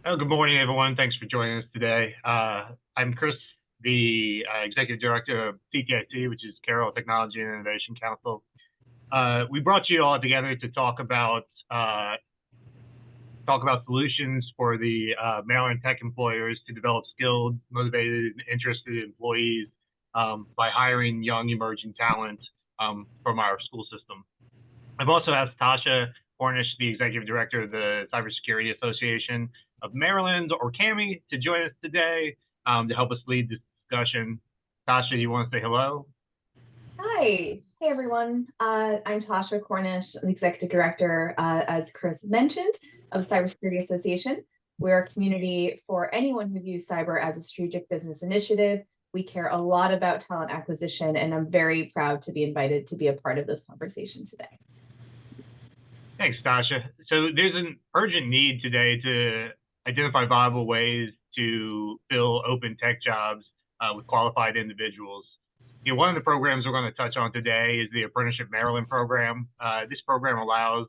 Oh, good morning, everyone. Thanks for joining us today. I'm Chris, the Executive Director of CTIC, which is Carroll Technology and Innovation Council. We brought you all together to talk about solutions for the Maryland tech employers to develop skilled, motivated, and interested employees by hiring young emerging talent from our school system. I've also asked Tasha Cornish, the Executive Director of the Cybersecurity Association of Maryland, or CAMI, to join us today to help us lead this discussion. Tasha, you want to say hello? Hi, hey everyone. I'm Tasha Cornish, the Executive Director, as Chris mentioned, of the Cybersecurity Association. We're a community for anyone who views cyber as a strategic business initiative. We care a lot about talent acquisition, and I'm very proud to be invited to be a part of this conversation today. Thanks, Tasha. So there's an urgent need today to identify viable ways to fill open tech jobs with qualified individuals. One of the programs we're going to touch on today is the Apprenticeship Maryland program. This program allows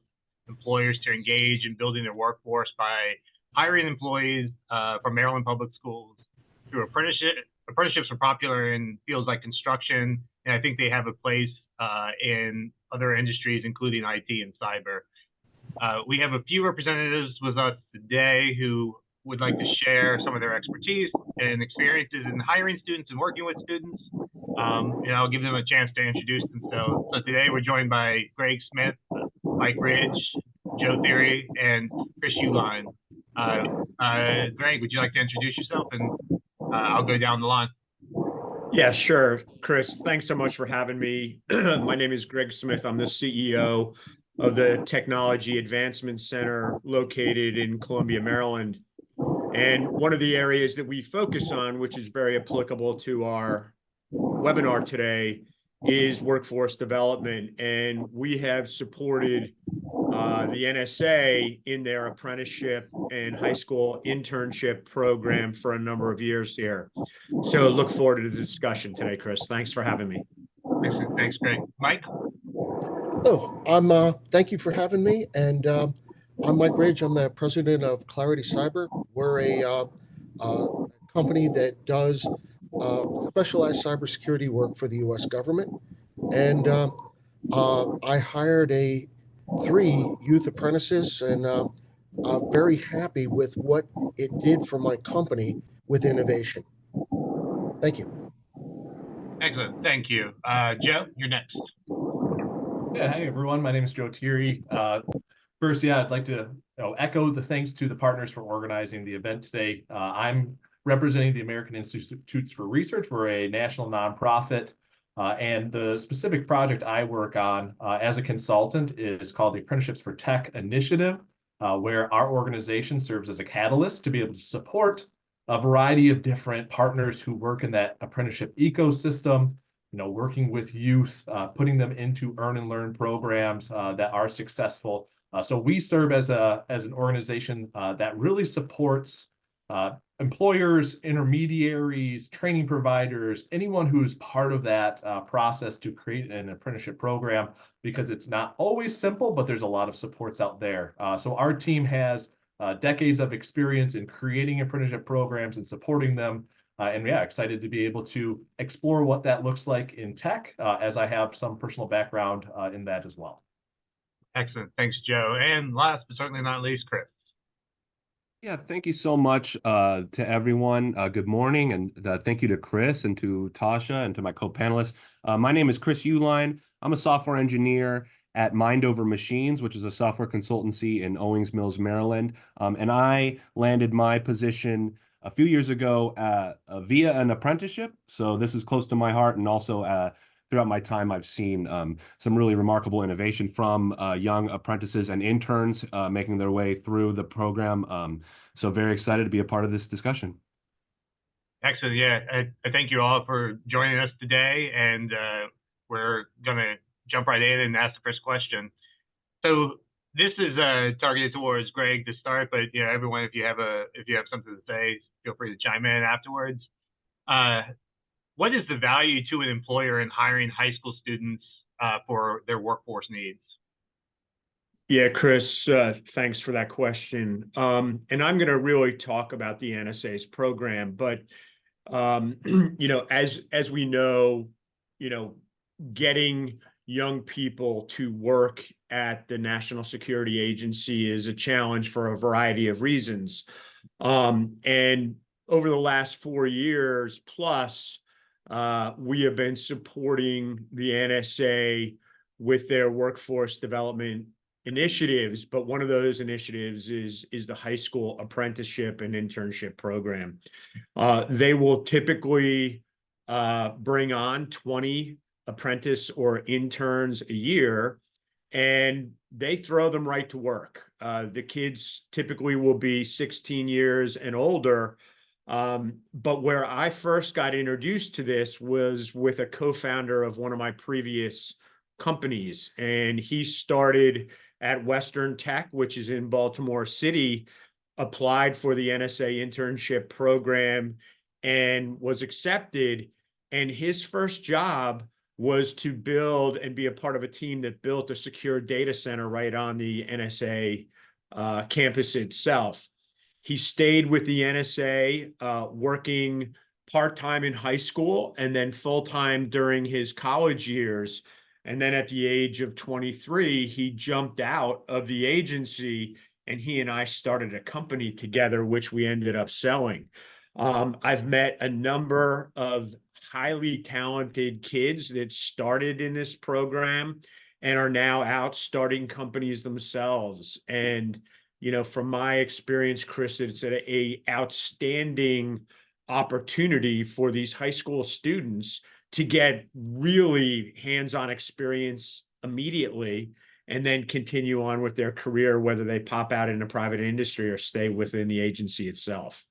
employers to engage in building their workforce by hiring employees from Maryland public schools through apprenticeships. Apprenticeships are popular in fields like construction, and I think they have a place in other industries, including IT and cyber. We have a few representatives with us today who would like to share some of their expertise and experiences in hiring students and working with students. And I'll give them a chance to introduce themselves. So today we're joined by Greg Smith, Mike Ridge, Joe Theory, and Chris Uline. Greg, would you like to introduce yourself? And I'll go down the line. Yeah, sure. Chris, thanks so much for having me. My name is Greg Smith. I'm the CEO of the Technology Advancement Center located in Columbia, Maryland. And one of the areas that we focus on, which is very applicable to our webinar today, is workforce development. And we have supported the NSA in their apprenticeship and high school internship program for a number of years here. So look forward to the discussion today, Chris. Thanks for having me. Thanks, Greg. Mike? Oh, thank you for having me. And I'm Mike Ridge. I'm the president of Clarity Cyber. We're a company that does specialized cybersecurity work for the U.S. government. And I hired 3 youth apprentices, and I'm very happy with what it did for my company with innovation. Thank you. Excellent. Thank you. Joe, you're next. Yeah, hey everyone. My name is Joe Theory. First, I'd like to echo the thanks to the partners for organizing the event today. I'm representing the American Institutes for Research. We're a national nonprofit, and the specific project I work on as a consultant is called the Apprenticeships for Tech Initiative, where our organization serves as a catalyst to be able to support a variety of different partners who work in that apprenticeship ecosystem, working with youth, putting them into earn and learn programs that are successful. So we serve as an organization that really supports employers, intermediaries, training providers, anyone who is part of that process to create an apprenticeship program, because it's not always simple, but there's a lot of supports out there. So our team has decades of experience in creating apprenticeship programs and supporting them. And excited to be able to explore what that looks like in tech, as I have some personal background in that as well. Excellent. Thanks, Joe. And last but certainly not least, Chris. Yeah, thank you so much to everyone. Good morning, and thank you to Chris and to Tasha and to my co-panelists. My name is Chris Uline. I'm a software engineer at Mind Over Machines, which is a software consultancy in Owings Mills, Maryland. And I landed my position a few years ago via an apprenticeship. So this is close to my heart, and also throughout my time, I've seen some really remarkable innovation from young apprentices and interns making their way through the program. So very excited to be a part of this discussion. Excellent. Yeah, I thank you all for joining us today, and we're going to jump right in and ask the first question. So this is targeted towards Greg to start, but everyone, if you have something to say, feel free to chime in afterwards. What is the value to an employer in hiring high school students for their workforce needs? Yeah, Chris, thanks for that question. And I'm going to really talk about the NSA's program, but as we know, you know, getting young people to work at the National Security Agency is a challenge for a variety of reasons. And over the last 4 years plus, we have been supporting the NSA with their workforce development initiatives, but one of those initiatives is the high school apprenticeship and internship program. They will typically bring on 20 apprentice or interns a year, and they throw them right to work. The kids typically will be 16 years and older. But where I first got introduced to this was with a co-founder of one of my previous companies, and he started at Western Tech, which is in Baltimore City, applied for the NSA internship program and was accepted. And his first job was to build and be a part of a team that built a secure data center right on the NSA campus itself. He stayed with the NSA, working part-time in high school and then full-time during his college years. And then at the age of 23, he jumped out of the agency and he and I started a company together, which we ended up selling. I've met a number of highly talented kids that started in this program and are now out starting companies themselves. And, from my experience, Chris, it's a outstanding opportunity for these high school students to get really hands-on experience immediately and then continue on with their career, whether they pop out in a private industry or stay within the agency itself.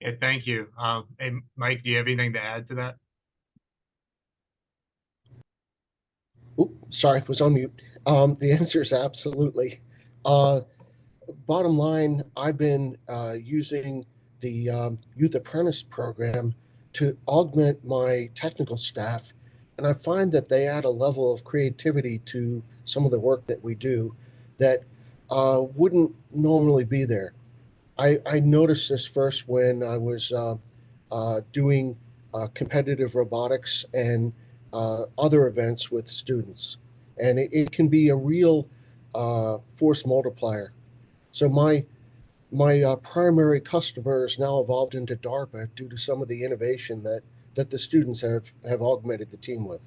Yeah, thank you. Hey, Mike, do you have anything to add to that? Oop, sorry, was on mute. The answer is absolutely. Bottom line, I've been using the Youth Apprentice program to augment my technical staff, and I find that they add a level of creativity to some of the work that we do that wouldn't normally be there. I noticed this first when I was doing competitive robotics and other events with students, and it can be a real force multiplier. So my primary customer is now evolved into DARPA due to some of the innovation that the students have augmented the team with.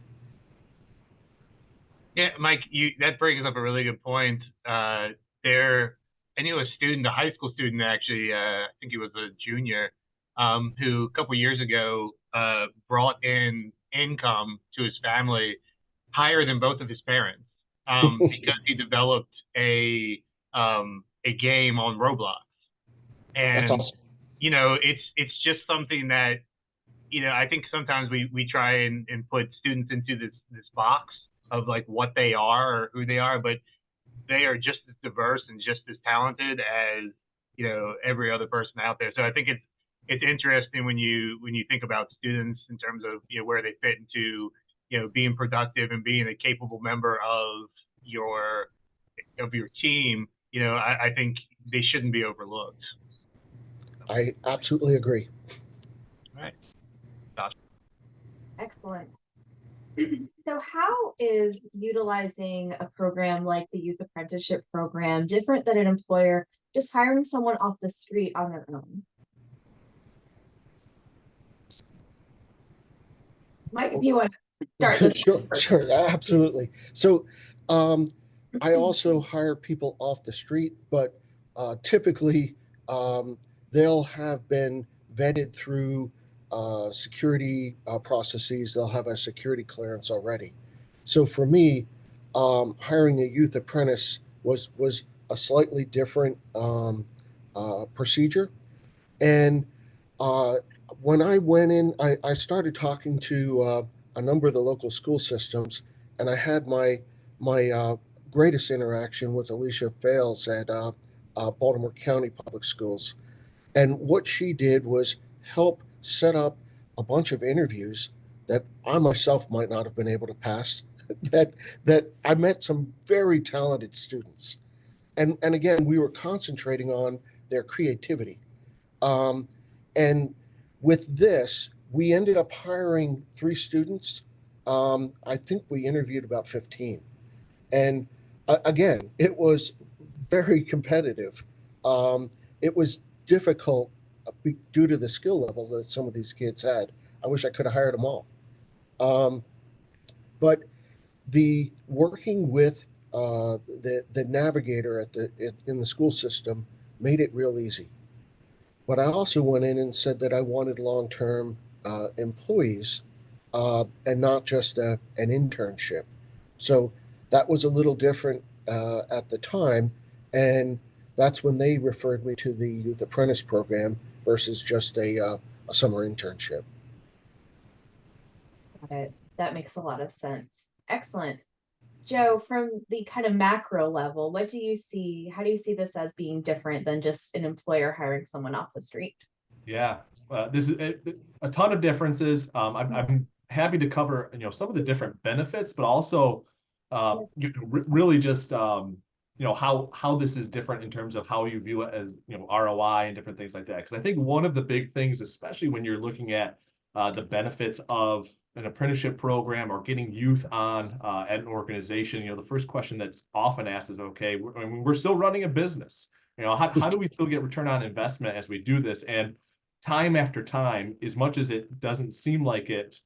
Yeah, Mike, that brings up a really good point. I knew a student, a high school student, actually, I think he was a junior, who a couple years ago brought in income to his family higher than both of his parents, because he developed a game on Roblox. That's And awesome. it's just something that I think sometimes we try and put students into this box of like what they are or who they are, but they are just as diverse and just as talented as every other person out there. So I think it's interesting when you think about students in terms of where they fit into being productive and being a capable member of your team. I think they shouldn't be overlooked. I absolutely agree. All right. Excellent. So how is utilizing a program like the Youth Apprenticeship program different than an employer just hiring someone off the street on their own? Mike, if you want to start this. Sure, absolutely. So I also hire people off the street, but typically they'll have been vetted through security processes. They'll have a security clearance already. So for me, hiring a youth apprentice was a slightly different procedure. And when I went in, I started talking to a number of the local school systems, and I had my greatest interaction with Alicia Fales at Baltimore County Public Schools. And what she did was help set up a bunch of interviews that I myself might not have been able to pass. that I met some very talented students. And again, we were concentrating on their creativity. And with this, we ended up hiring 3 students. I think we interviewed about 15. And again, it was very competitive. It was difficult due to the skill levels that some of these kids had. I wish I could have hired them all. But the working with the navigator in the school system made it real easy. But I also went in and said that I wanted long-term employees and not just an internship. So that was a little different at the time, and that's when they referred me to the Youth Apprentice program versus just a summer internship. Got it. That makes a lot of sense. Excellent. Joe, from the kind of macro level, what do you see? How do you see this as being different than just an employer hiring someone off the street? Yeah, this is a ton of differences. I'm happy to cover some of the different benefits, but also really just how this is different in terms of how you view it as ROI and different things like that. Because I think one of the big things, especially when you're looking at the benefits of an apprenticeship program or getting youth on at an organization, the first question that's often asked is, okay, we're still running a business. How do we still get return on investment as we do this? And time after time, as much as it doesn't seem like it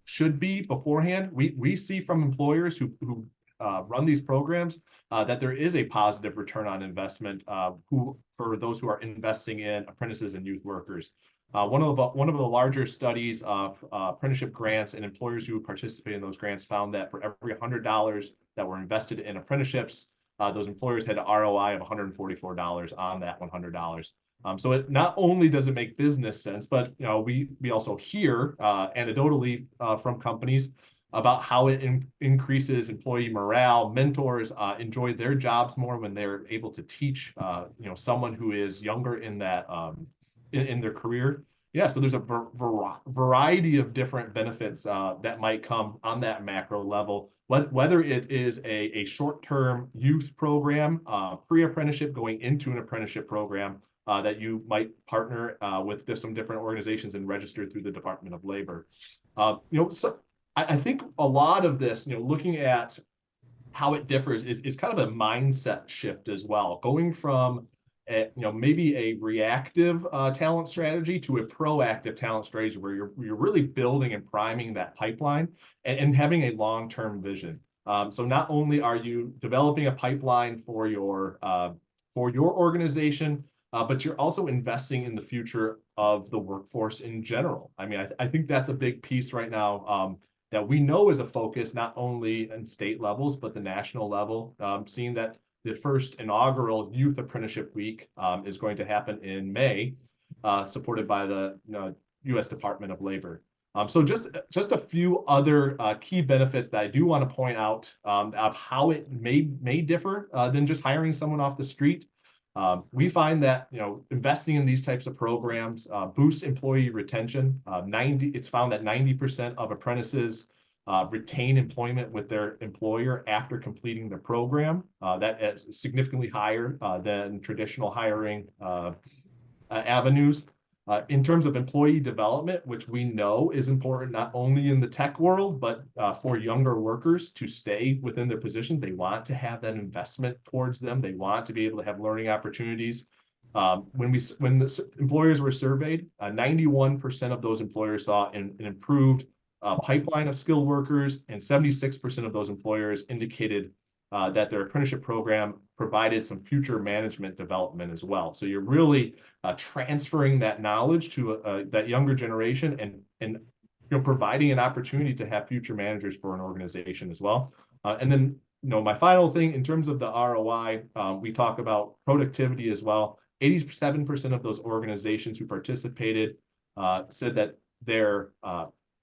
should be beforehand, we see from employers who run these programs that there is a positive return on investment for those who are investing in apprentices and youth workers. One of the larger studies of apprenticeship grants and employers who participate in those grants found that for every $100 that were invested in apprenticeships, those employers had an ROI of $144 on that $100. So it not only does it make business sense, but we also hear anecdotally from companies about how it increases employee morale. Mentors enjoy their jobs more when they're able to teach someone who is younger in that in their career. Yeah, so there's a variety of different benefits that might come on that macro level, whether it is a short-term youth program, pre-apprenticeship going into an apprenticeship program that you might partner with some different organizations and register through the Department of Labor. So I think a lot of this, looking at how it differs is kind of a mindset shift as well, going from maybe a reactive talent strategy to a proactive talent strategy where you're really building and priming that pipeline and having a long-term vision. So not only are you developing a pipeline for your organization, but you're also investing in the future of the workforce in general. I mean, I think that's a big piece right now that we know is a focus, not only in state levels, but the national level, seeing that the first inaugural Youth Apprenticeship Week is going to happen in May, supported by the U.S. Department of Labor. So just a few other key benefits that I do want to point out of how it may differ than just hiring someone off the street. We find that investing in these types of programs boosts employee retention. It's found that 90% of apprentices retain employment with their employer after completing the program. That is significantly higher than traditional hiring avenues. In terms of employee development, which we know is important not only in the tech world, but for younger workers to stay within their position. They want to have that investment towards them. They want to be able to have learning opportunities. When the employers were surveyed, 91% of those employers saw an improved pipeline of skilled workers, and 76% of those employers indicated that their apprenticeship program provided some future management development as well. So you're really transferring that knowledge to that younger generation and providing an opportunity to have future managers for an organization as well. And then my final thing in terms of the ROI, we talk about productivity as well. 87% of those organizations who participated said that their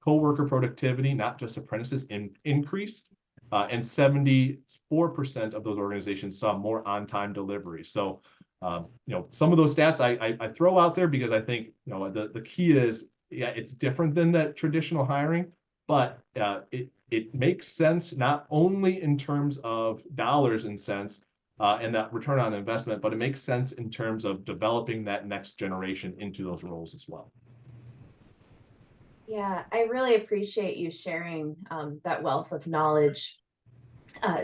co-worker productivity, not just apprentices, increased. And 74% of those organizations saw more on-time delivery. So, some of those stats I throw out there because I think, the key is, yeah, it's different than that traditional hiring, but it makes sense not only in terms of dollars and cents and that return on investment, but it makes sense in terms of developing that next generation into those roles as well. Yeah, I really appreciate you sharing that wealth of knowledge,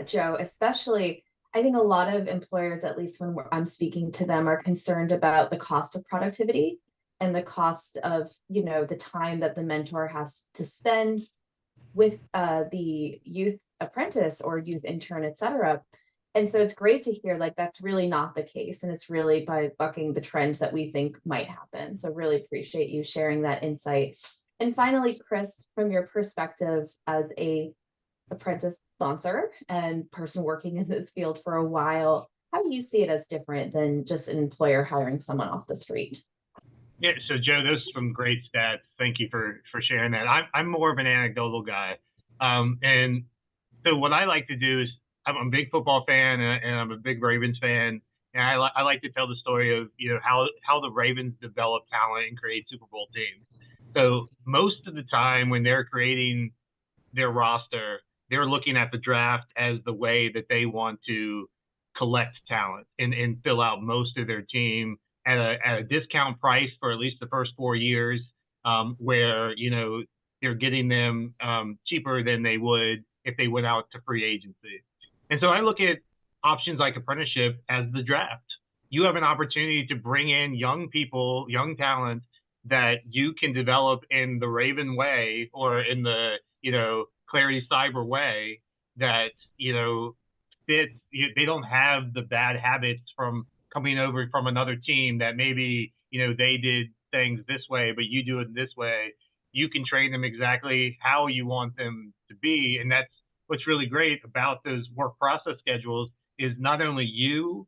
Joe. Especially, I think a lot of employers, at least when I'm speaking to them, are concerned about the cost of productivity and the cost of, the time that the mentor has to spend with the youth apprentice or youth intern, et cetera. And so it's great to hear like that's really not the case. And it's really by bucking the trend that we think might happen. So really appreciate you sharing that insight. And finally, Chris, from your perspective as a apprentice sponsor and person working in this field for a while, how do you see it as different than just an employer hiring someone off the street? Yeah, so Joe, those are some great stats. Thank you for sharing that. I'm more of an anecdotal guy, and so what I like to do is I'm a big football fan and I'm a big Ravens fan, and I like to tell the story of how the Ravens develop talent and create Super Bowl teams. So most of the time when they're creating their roster, they're looking at the draft as the way that they want to collect talent and fill out most of their team at a discount price for at least the first 4 years, where they're getting them cheaper than they would if they went out to free agency. And so I look at options like apprenticeship as the draft. You have an opportunity to bring in young people, young talent that you can develop in the Raven way or in the Clarity Cyber way that fits. They don't have the bad habits from coming over from another team that maybe they did things this way, but you do it this way. You can train them exactly how you want them to be, and that's what's really great about those work process schedules is not only you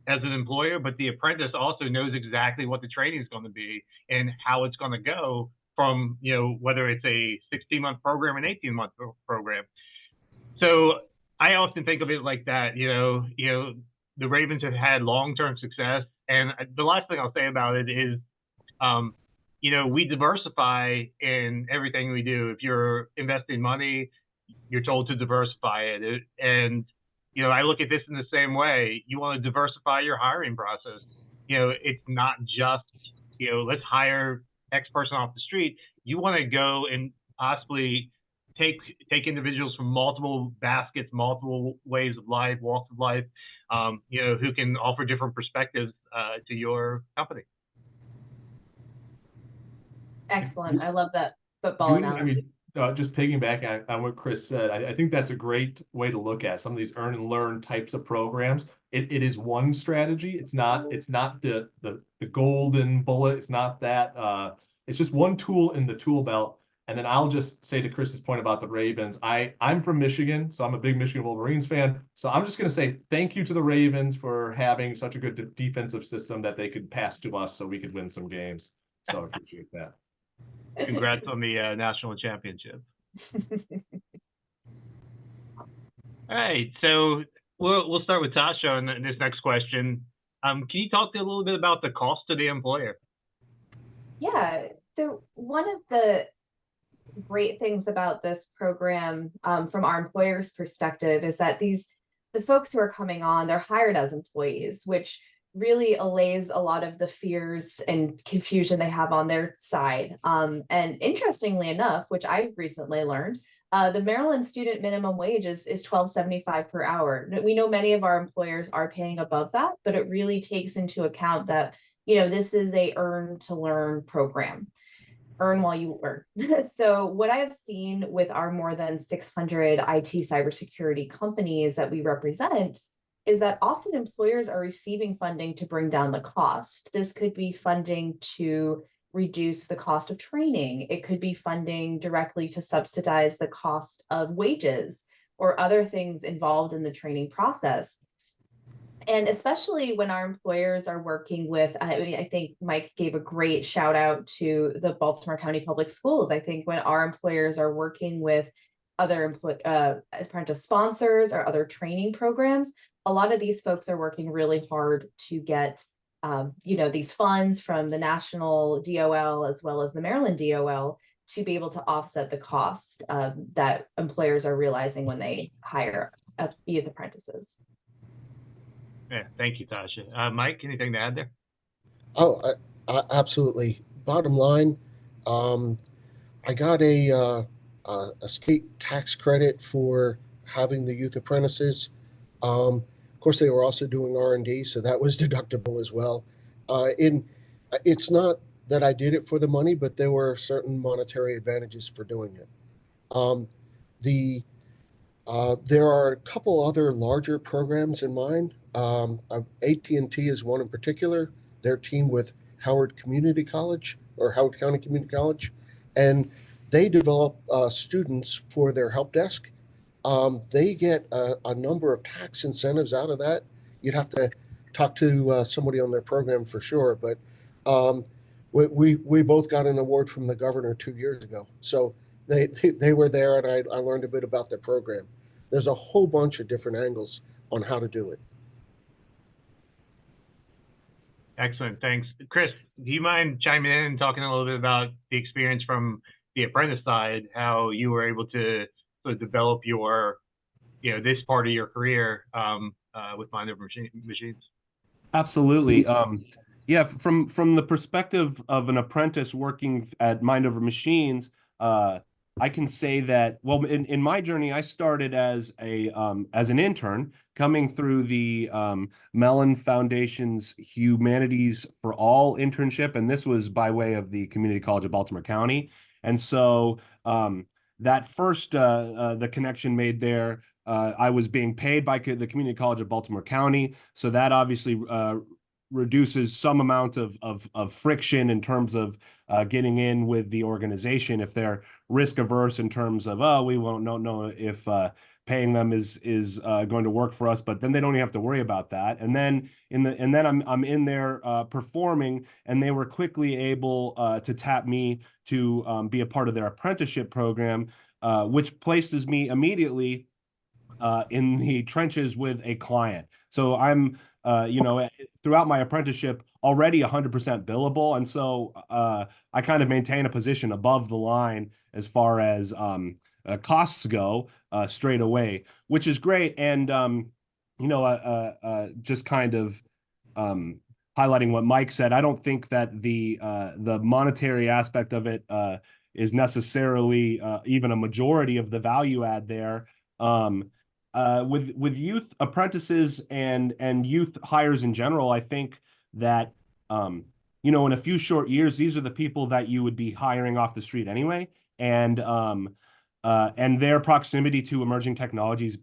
as an employer, but the apprentice also knows exactly what the training is going to be and how it's going to go from, whether it's a 16-month program, an 18-month program. So I often think of it like that, the Ravens have had long-term success. And the last thing I'll say about it is, we diversify in everything we do. If you're investing money, you're told to diversify it. And, I look at this in the same way. You want to diversify your hiring process. It's not just, let's hire X person off the street. You want to go and possibly take individuals from multiple baskets, multiple ways of life, walks of life, who can offer different perspectives to your company. Excellent. I love that football analogy. Just piggybacking on what Chris said, I think that's a great way to look at some of these earn and learn types of programs. It is one strategy. It's not the golden bullet. It's not that. It's just one tool in the tool belt. And then I'll just say to Chris's point about the Ravens, I'm from Michigan, so I'm a big Michigan Wolverines fan. So I'm just going to say thank you to the Ravens for having such a good defensive system that they could pass to us so we could win some games. So I appreciate that. Congrats on the national championship. All right, so we'll start with Tasha in this next question. Can you talk a little bit about the cost to the employer? Yeah, so one of the great things about this program from our employer's perspective is that the folks who are coming on, they're hired as employees, which really allays a lot of the fears and confusion they have on their side. And interestingly enough, which I've recently learned, the Maryland student minimum wage is $12.75 per hour. We know many of our employers are paying above that, but it really takes into account that, this is a earn to learn program. Earn while you learn. So what I've seen with our more than 600 IT cybersecurity companies that we represent is that often employers are receiving funding to bring down the cost. This could be funding to reduce the cost of training. It could be funding directly to subsidize the cost of wages or other things involved in the training process. And especially when our employers are working with, I think Mike gave a great shout out to the Baltimore County Public Schools. I think when our employers are working with other apprentice sponsors or other training programs, a lot of these folks are working really hard to get, these funds from the national DOL as well as the Maryland DOL to be able to offset the cost that employers are realizing when they hire youth apprentices. Yeah, thank you, Tasha. Mike, anything to add there? Oh, absolutely. Bottom line, I got a state tax credit for having the youth apprentices. Of course, they were also doing R&D, so that was deductible as well. It's not that I did it for the money, but there were certain monetary advantages for doing it. There are a couple other larger programs in mind. AT&T is one in particular. Their team with Howard Community College or Howard County Community College, and they develop students for their help desk. They get a number of tax incentives out of that. You'd have to talk to somebody on their program for sure, but we both got an award from the governor 2 years ago. So they were there, and I learned a bit about their program. There's a whole bunch of different angles on how to do it. Excellent, thanks. Chris, do you mind chiming in and talking a little bit about the experience from the apprentice side, how you were able to sort of develop your, this part of your career with Mind Over Machines? Absolutely. Yeah, from the perspective of an apprentice working at Mind Over Machines, I can say that, well, in my journey, I started as an intern coming through the Mellon Foundation's Humanities for All internship, and this was by way of the Community College of Baltimore County. And so that first the connection made there, I was being paid by the Community College of Baltimore County, so that obviously reduces some amount of friction in terms of getting in with the organization if they're risk averse in terms of, oh, we won't know if paying them is going to work for us, but then they don't even have to worry about that. And then I'm in there performing, and they were quickly able to tap me to be a part of their apprenticeship program, which places me immediately in the trenches with a client. So I'm throughout my apprenticeship already 100% billable, and so I kind of maintain a position above the line as far as costs go straight away, which is great. And just kind of highlighting what Mike said, I don't think that the monetary aspect of it is necessarily even a majority of the value add there. With youth apprentices and youth hires in general, I think that in a few short years, these are the people that you would be hiring off the street anyway, and their proximity to emerging technologies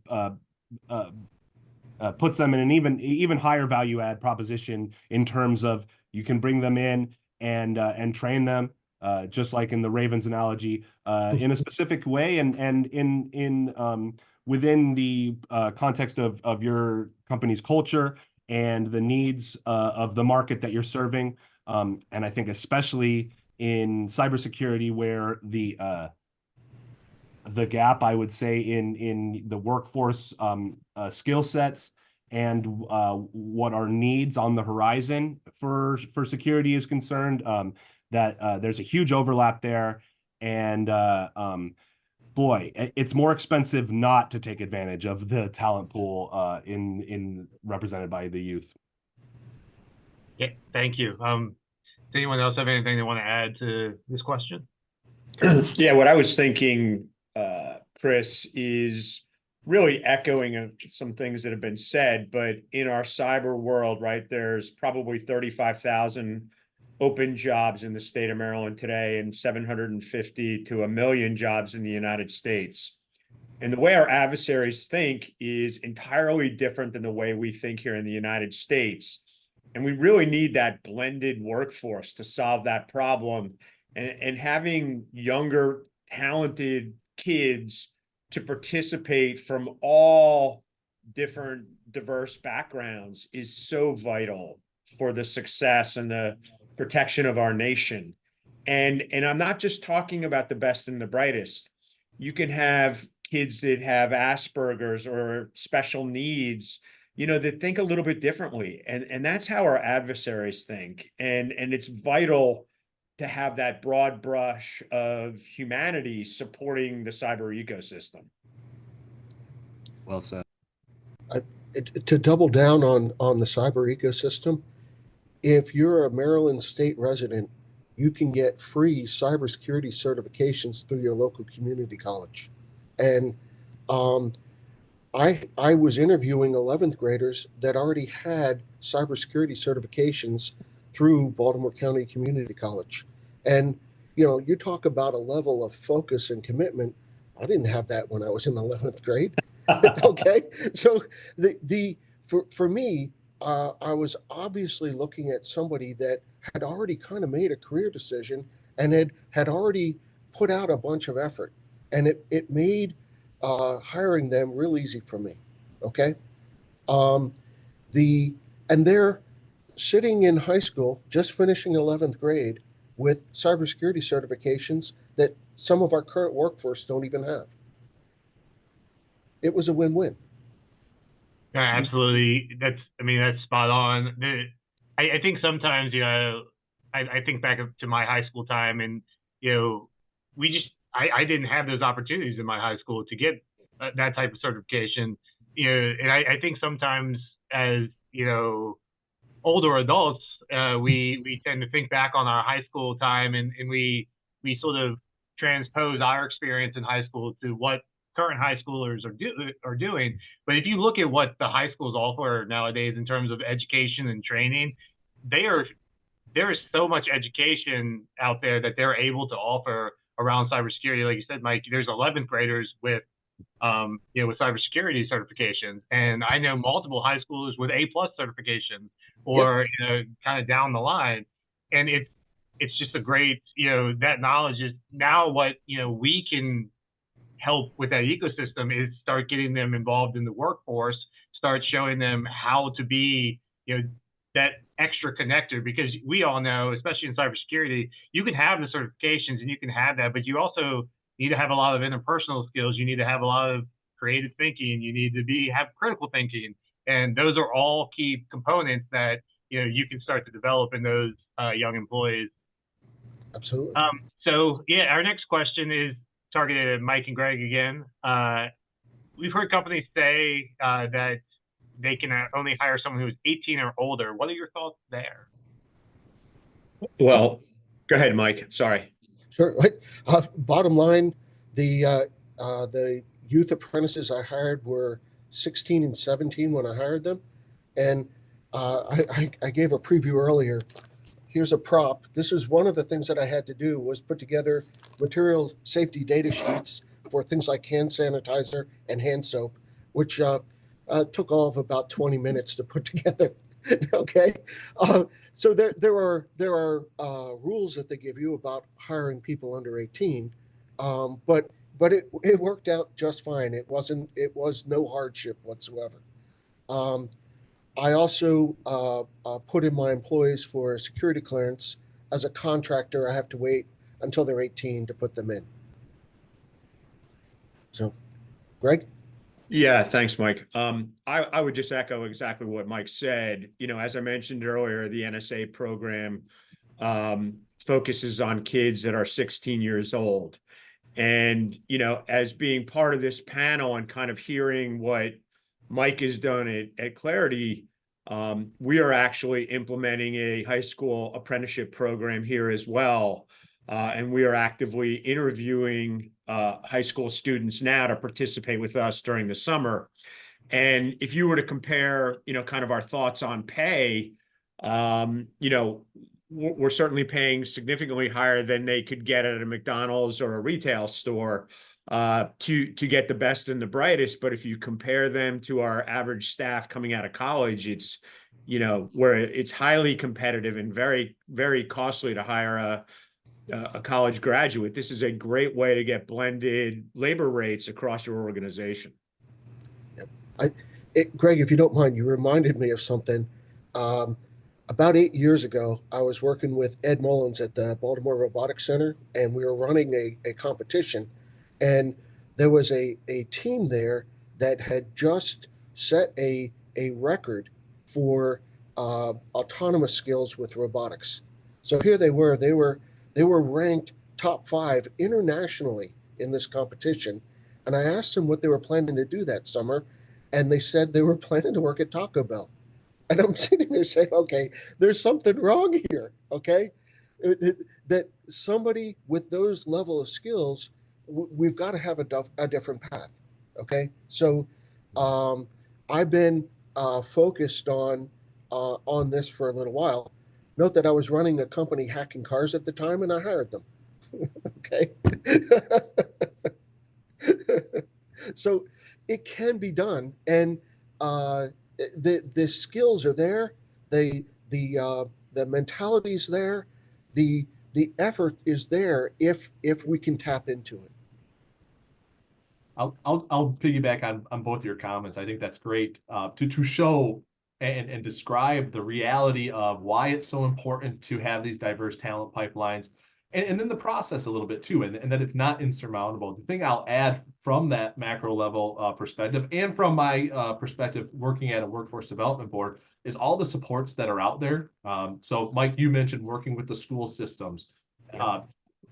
puts them in an even higher value add proposition in terms of you can bring them in and train them. Just like in the Ravens analogy, in a specific way, and in within the context of your company's culture and the needs of the market that you're serving. And I think especially in cybersecurity, where the gap, I would say, in the workforce skill sets and what our needs on the horizon for security is concerned, that there's a huge overlap there. And boy, it's more expensive not to take advantage of the talent pool in represented by the youth. Yeah, thank you. Does anyone else have anything they want to add to this question? Yeah, what I was thinking, Chris, is really echoing some things that have been said, but in our cyber world, right, there's probably 35,000 open jobs in the state of Maryland today and 750 to 1 million jobs in the United States. And the way our adversaries think is entirely different than the way we think here in the United States. And we really need that blended workforce to solve that problem. And having younger, talented kids to participate from all different diverse backgrounds is so vital for the success and the protection of our nation. And I'm not just talking about the best and the brightest. You can have kids that have Asperger's or special needs, that think a little bit differently. And that's how our adversaries think. And it's vital to have that broad brush of humanity supporting the cyber ecosystem. Well said. To double down on the cyber ecosystem, if you're a Maryland state resident, you can get free cybersecurity certifications through your local community college. And I was interviewing 11th graders that already had cybersecurity certifications through Baltimore County Community College. And, you talk about a level of focus and commitment. I didn't have that when I was in 11th grade. Okay. So for me, I was obviously looking at somebody that had already kind of made a career decision and had already put out a bunch of effort. And it made hiring them real easy for me. Okay. And they're sitting in high school, just finishing 11th grade with cybersecurity certifications that some of our current workforce don't even have. It was a win-win. Yeah, absolutely. That's spot on. I think sometimes, I think back to my high school time, and, I didn't have those opportunities in my high school to get that type of certification. And I think sometimes as, older adults, we tend to think back on our high school time, and we sort of transpose our experience in high school to what current high schoolers are doing. But if you look at what the high schools offer nowadays in terms of education and training, there is so much education out there that they're able to offer around cybersecurity. Like you said, Mike, there's 11th graders with with cybersecurity certifications, and I know multiple high schoolers with A+ certifications, or kind of down the line. And it's just a great, that knowledge is now what we can help with that ecosystem is start getting them involved in the workforce, start showing them how to be, that extra connector, because we all know, especially in cybersecurity, you can have the certifications and you can have that, but you also need to have a lot of interpersonal skills. You need to have a lot of creative thinking. You need to have critical thinking. And those are all key components that, you can start to develop in those young employees. Absolutely. So our next question is targeted at Mike and Greg again. We've heard companies say that they can only hire someone who's 18 or older. What are your thoughts there? Well, go ahead, Mike. Sorry. Sure. Bottom line, the youth apprentices I hired were 16 and 17 when I hired them. And I gave a preview earlier. Here's a prop. This is one of the things that I had to do, was put together material safety data sheets for things like hand sanitizer and hand soap, which took all of about 20 minutes to put together. Okay. So there are rules that they give you about hiring people under 18. But it worked out just fine. It was no hardship whatsoever. I also put in my employees for security clearance. As a contractor, I have to wait until they're 18 to put them in. So, Greg? Yeah, thanks, Mike. I would just echo exactly what Mike said. As I mentioned earlier, the NSA program focuses on kids that are 16 years old. And, as being part of this panel and kind of hearing what Mike has done at Clarity, we are actually implementing a high school apprenticeship program here as well. And we are actively interviewing high school students now to participate with us during the summer. And if you were to compare, kind of our thoughts on pay, we're certainly paying significantly higher than they could get at a McDonald's or a retail store to get the best and the brightest. But if you compare them to our average staff coming out of college, it's, where it's highly competitive and very, very costly to hire a college graduate. This is a great way to get blended labor rates across your organization. Yep. Greg, if you don't mind, you reminded me of something. About 8 years ago, I was working with Ed Mullins at the Baltimore Robotics Center, and we were running a competition. And there was a team there that had just set a record for autonomous skills with robotics. So here they were They were ranked top 5 internationally in this competition. And I asked them what they were planning to do that summer, and they said they were planning to work at Taco Bell. And I'm sitting there saying, okay, there's something wrong here. Okay. That somebody with those level of skills, we've got to have a different path. Okay. So I've been focused on this for a little while. Note that I was running a company hacking cars at the time, and I hired them. Okay. So it can be done, and the skills are there. The mentality is there. The effort is there if we can tap into it. I'll piggyback on both your comments. I think that's great to show and describe the reality of why it's so important to have these diverse talent pipelines, and then the process a little bit too, and that it's not insurmountable. The thing I'll add from that macro level perspective, and from my perspective working at a workforce development board, is all the supports that are out there. So Mike, you mentioned working with the school systems.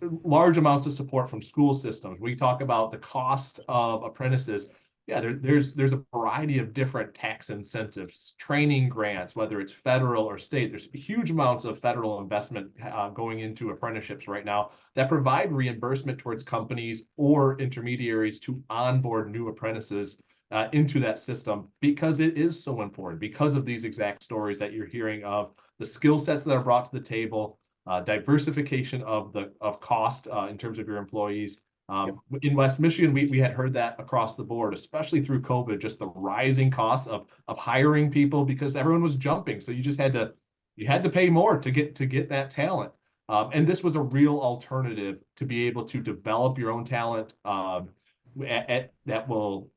Large amounts of support from school systems. We talk about the cost of apprentices. Yeah, there's a variety of different tax incentives, training grants, whether it's federal or state. There's huge amounts of federal investment going into apprenticeships right now that provide reimbursement towards companies or intermediaries to onboard new apprentices into that system, because it is so important, because of these exact stories that you're hearing of the skill sets that are brought to the table, diversification of cost in terms of your employees. In West Michigan, we had heard that across the board, especially through COVID, just the rising costs of hiring people, because everyone was jumping. So you just had to pay more to get that talent. And this was a real alternative to be able to develop your own talent that will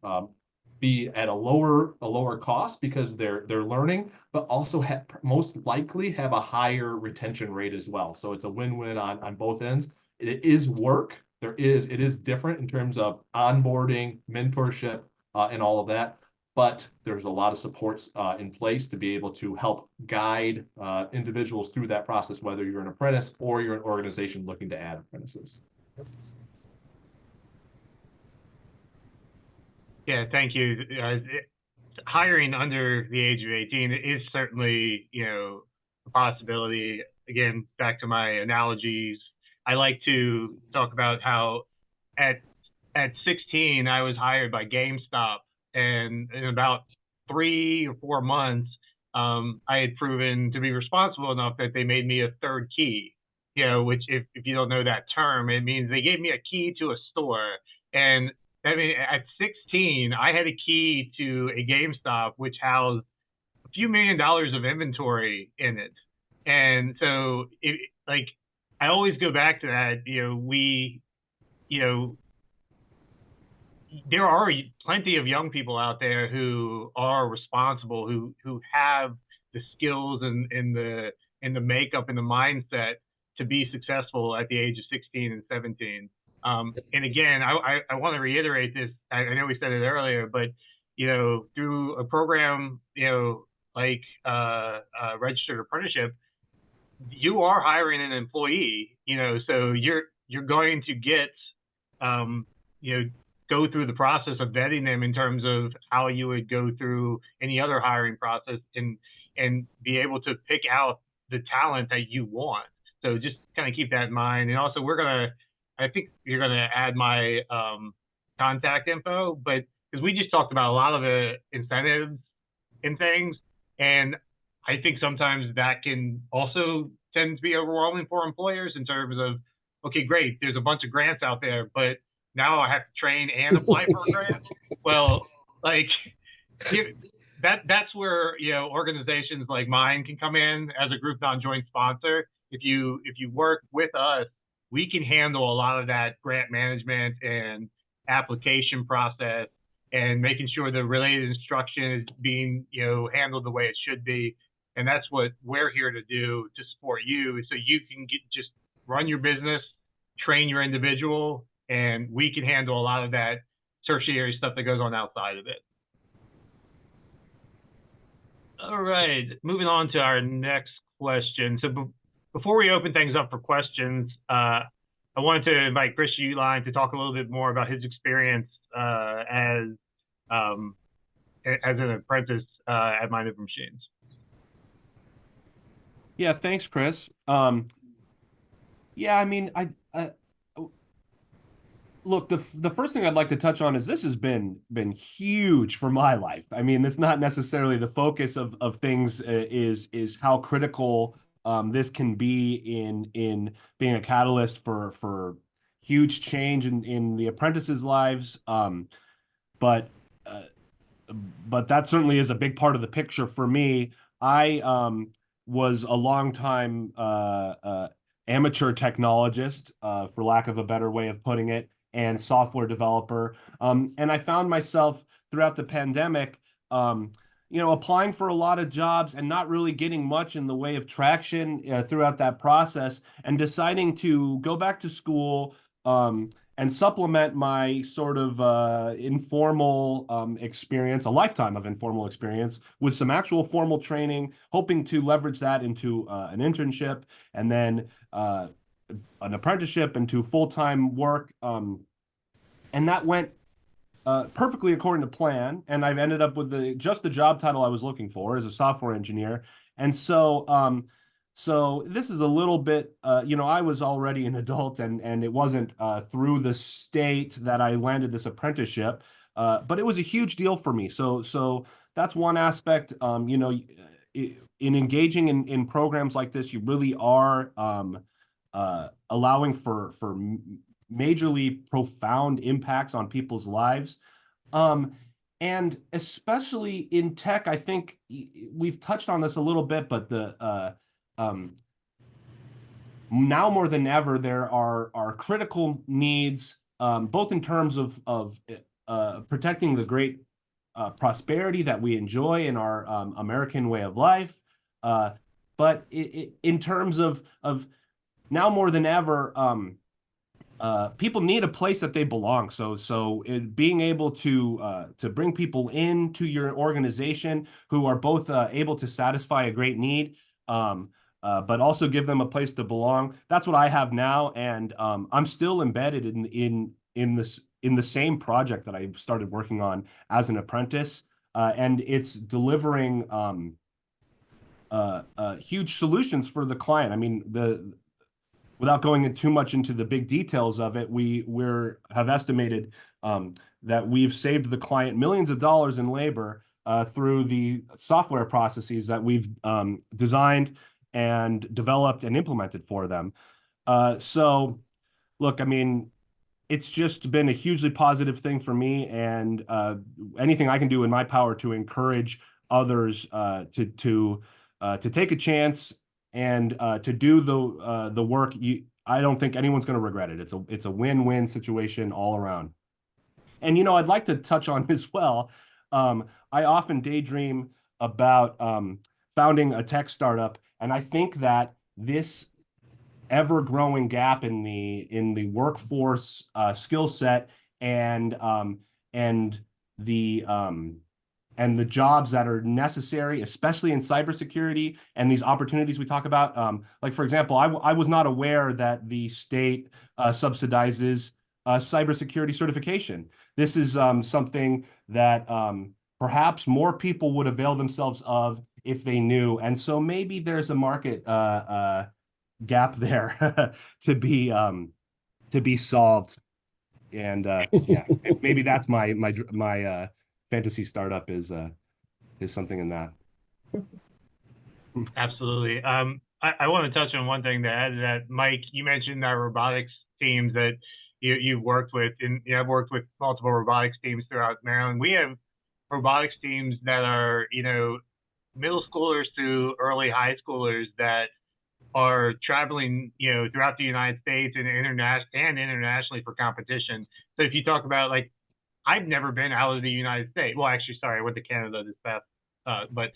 be at a lower cost, because they're learning, but also most likely have a higher retention rate as well. So it's a win-win on both ends. It is work. It is different in terms of onboarding, mentorship, and all of that. But there's a lot of supports in place to be able to help guide individuals through that process, whether you're an apprentice or you're an organization looking to add apprentices. Yeah, thank you. Hiring under the age of 18 is certainly, a possibility. Again, back to my analogies, I like to talk about how at 16, I was hired by GameStop, and in about 3 or 4 months, I had proven to be responsible enough that they made me a third key, which if you don't know that term, it means they gave me a key to a store. And I mean, at 16, I had a key to a GameStop, which housed a few $1 million of inventory in it. And so, I always go back to that. There are plenty of young people out there who are responsible, who have the skills and the makeup and the mindset to be successful at the age of 16 and 17. And again, I want to reiterate this. I know we said it earlier, but through a program like registered apprenticeship, you are hiring an employee. So you're going to get go through the process of vetting them in terms of how you would go through any other hiring process, and be able to pick out the talent that you want. So just kind of keep that in mind. And also, I think you're gonna add my contact info, but because we just talked about a lot of the incentives and things, and I think sometimes that can also tend to be overwhelming for employers in terms of, okay, great, there's a bunch of grants out there, but now I have to train and apply for a grant. Well, that's where organizations like mine can come in as a group non-joint sponsor. If you work with us, we can handle a lot of that grant management and application process, and making sure the related instruction is being handled the way it should be. And that's what we're here to do, to support you, so you can just run your business, train your individual, and we can handle a lot of that tertiary stuff that goes on outside of it. All right, moving on to our next question. So Before we open things up for questions, I wanted to invite Chris Uline to talk a little bit more about his experience um, as an apprentice at Mind Over Machines. Yeah, thanks, Chris. Yeah, I mean, look, the first thing I'd like to touch on is this has been huge for my life. I mean, it's not necessarily the focus of things is how critical this can be in being a catalyst for huge change in the apprentices' lives. But uh, but that certainly is a big part of the picture for me. I was a long time amateur technologist, for lack of a better way of putting it, and software developer. And I found myself throughout the pandemic, applying for a lot of jobs and not really getting much in the way of traction throughout that process, and deciding to go back to school. And supplement my sort of informal experience, a lifetime of informal experience, with some actual formal training, hoping to leverage that into an internship and then an apprenticeship into full-time work. And that went perfectly according to plan. And I've ended up with just the job title I was looking for as a software engineer. And so this is a little bit, I was already an adult, and it wasn't through the state that I landed this apprenticeship, but it was a huge deal for me. So that's one aspect. In engaging in programs like this, you really are allowing for majorly profound impacts on people's lives. And especially in tech, I think we've touched on this a little bit, but now more than ever, there are critical needs, both in terms of protecting the great prosperity that we enjoy in our American way of life, but in terms of now more than ever, people need a place that they belong. So being able to bring people into your organization who are both able to satisfy a great need, but also give them a place to belong. That's what I have now, and I'm still embedded in the same project that I started working on as an apprentice, and it's delivering huge solutions for the client. I mean, without going in too much into the big details of it, we have estimated that we've saved the client millions of dollars in labor through the software processes that we've designed and developed and implemented for them. So, look, I mean, it's just been a hugely positive thing for me, and anything I can do in my power to encourage others to take a chance and to do the work. I don't think anyone's going to regret it. It's a win-win situation all around. And I'd like to touch on as well. I often daydream about founding a tech startup, and I think that this ever-growing gap in the workforce skill set and the and the jobs that are necessary, especially in cybersecurity and these opportunities we talk about. Like, for example, I was not aware that the state subsidizes cybersecurity certification. This is something that perhaps more people would avail themselves of if they knew. And so maybe there's a market gap there to be solved. And yeah, maybe that's my fantasy startup is something in that. Absolutely. I want to touch on one thing to add to that. Mike, you mentioned our robotics teams that you've worked with, and I've worked with multiple robotics teams throughout Maryland. We have robotics teams that are, middle schoolers to early high schoolers that are traveling, throughout the United States and internationally for competition. So if you talk about, like, I've never been out of the United States. Well, actually, sorry, I went to Canada this past, but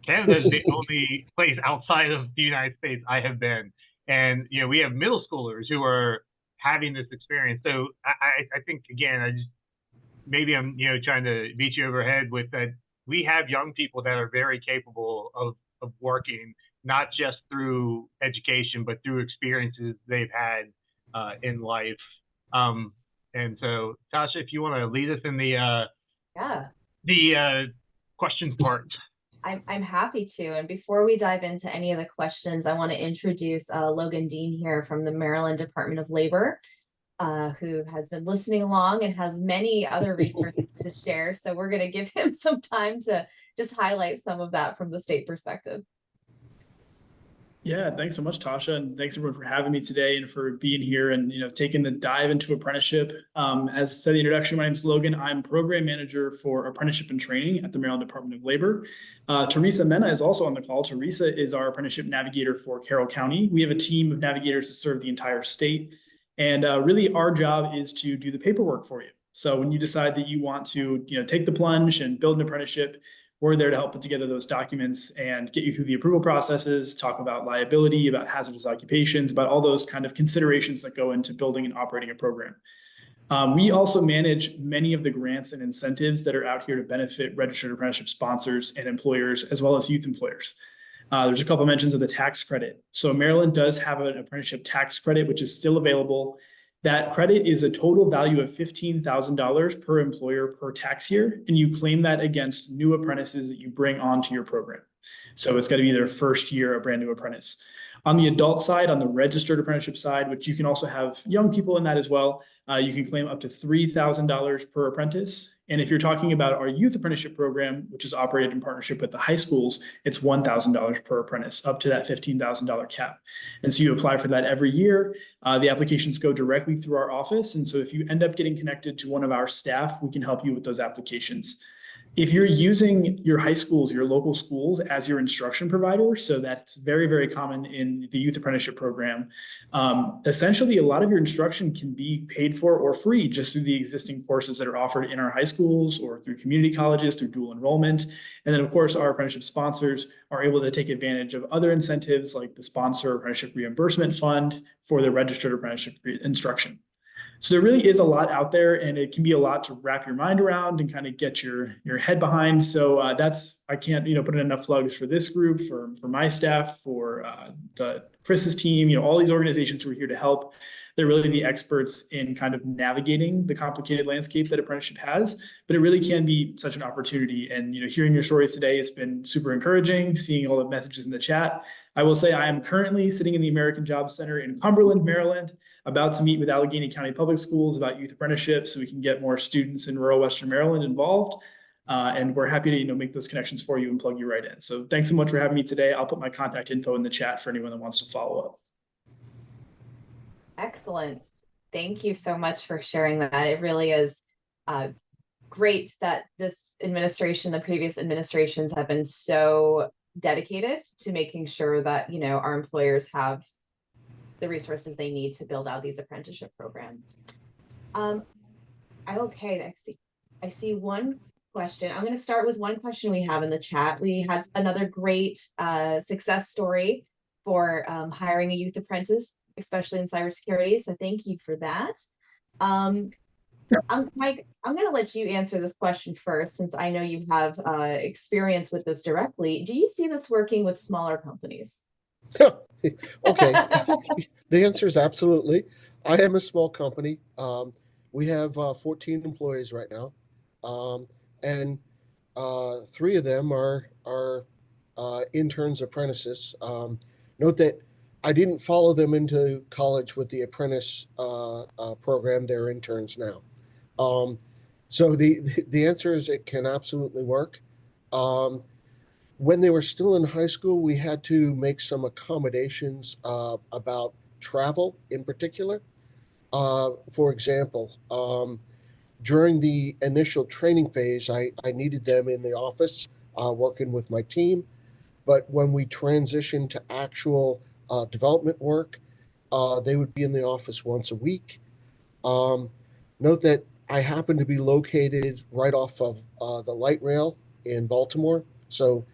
Canada is the only place outside of the United States I have been. And, we have middle schoolers who are having this experience. So I think, again, maybe I'm, trying to beat you over the head with that. We have young people that are very capable of working not just through education, but through experiences they've had in life. And so, Tasha, if you want to lead us in the question part. I'm happy to. And before we dive into any of the questions, I want to introduce Logan Dean here from the Maryland Department of Labor, who has been listening along and has many other resources to share. So we're going to give him some time to just highlight some of that from the state perspective. Yeah, thanks so much, Tasha, and thanks everyone for having me today and for being here and taking the dive into apprenticeship. As said in the introduction, my name is Logan. I'm program manager for apprenticeship and training at the Maryland Department of Labor. Teresa Mena is also on the call. Teresa is our apprenticeship navigator for Carroll County. We have a team of navigators to serve the entire state, and really our job is to do the paperwork for you. So when you decide that you want to take the plunge and build an apprenticeship, we're there to help put together those documents and get you through the approval processes, talk about liability, about hazardous occupations, about all those kind of considerations that go into building and operating a program. We also manage many of the grants and incentives that are out here to benefit registered apprenticeship sponsors and employers, as well as youth employers. There's a couple of mentions of the tax credit. So Maryland does have an apprenticeship tax credit, which is still available. That credit is a total value of $15,000 per employer per tax year, and you claim that against new apprentices that you bring onto your program. So it's got to be their first year, a brand new apprentice. On the adult side, on the registered apprenticeship side, which you can also have young people in that as well, you can claim up to $3,000 per apprentice. And if you're talking about our youth apprenticeship program, which is operated in partnership with the high schools, it's $1,000 per apprentice, up to that $15,000 cap. And so you apply for that every year. The applications go directly through our office. And so if you end up getting connected to one of our staff, we can help you with those applications. If you're using your high schools, your local schools as your instruction provider, so that's very, very common in the youth apprenticeship program. Essentially, a lot of your instruction can be paid for or free just through the existing courses that are offered in our high schools or through community colleges, through dual enrollment. And then, of course, our apprenticeship sponsors are able to take advantage of other incentives like the Sponsor Apprenticeship Reimbursement Fund for the registered apprenticeship instruction. So there really is a lot out there, and it can be a lot to wrap your mind around and kind of get your head behind. So I can't put in enough plugs for this group, for my staff, for Chris's team, all these organizations who are here to help. They're really the experts in kind of navigating the complicated landscape that apprenticeship has, but it really can be such an opportunity. And hearing your stories today, it's been super encouraging, seeing all the messages in the chat. I will say I am currently sitting in the American Jobs Center in Cumberland, Maryland, about to meet with Allegheny County Public Schools about youth apprenticeships so we can get more students in rural Western Maryland involved. And we're happy to make those connections for you and plug you right in. So thanks so much for having me today. I'll put my contact info in the chat for anyone that wants to follow up. Excellent. Thank you so much for sharing that. It really is great that this administration, the previous administrations have been so dedicated to making sure that, our employers have the resources they need to build out these apprenticeship programs. Okay, I see one question. I'm going to start with one question we have in the chat. We had another great success story for hiring a youth apprentice, especially in cybersecurity. So thank you for that. Mike, I'm going to let you answer this question first, since I know you have experience with this directly. Do you see this working with smaller companies? Okay, the answer is absolutely. I am a small company. We have 14 employees right now, and 3 of them are interns, apprentices. Note that I didn't follow them into college with the apprentice program. They're interns now. So the answer is it can absolutely work. When they were still in high school, we had to make some accommodations about travel in particular. For example, during the initial training phase, I needed them in the office working with my team. But when we transitioned to actual development work, they would be in the office once a week. Note that I happen to be located right off of the light rail in Baltimore. So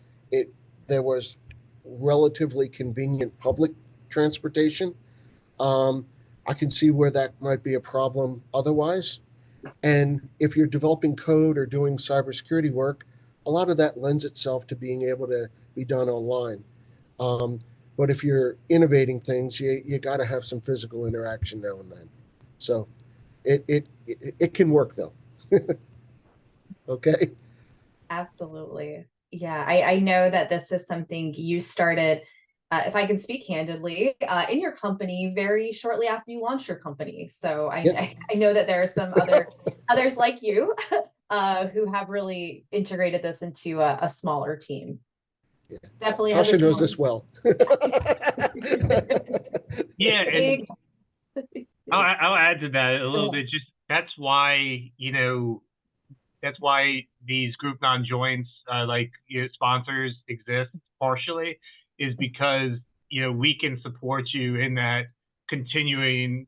there was relatively convenient public transportation. I can see where that might be a problem otherwise. And if you're developing code or doing cybersecurity work, a lot of that lends itself to being able to be done online. But if you're innovating things, you got to have some physical interaction now and then. So it can work though. Okay. Absolutely. Yeah, I know that this is something you started, if I can speak candidly, in your company very shortly after you launched your company. So I know that there are some others like you who have really integrated this into a smaller team. Yeah. Definitely has Tasha knows this well. Yeah, and Big- I'll add to that a little bit. Just that's why, that's why these group non-joints, like sponsors exist partially, is because we can support you in that continuing,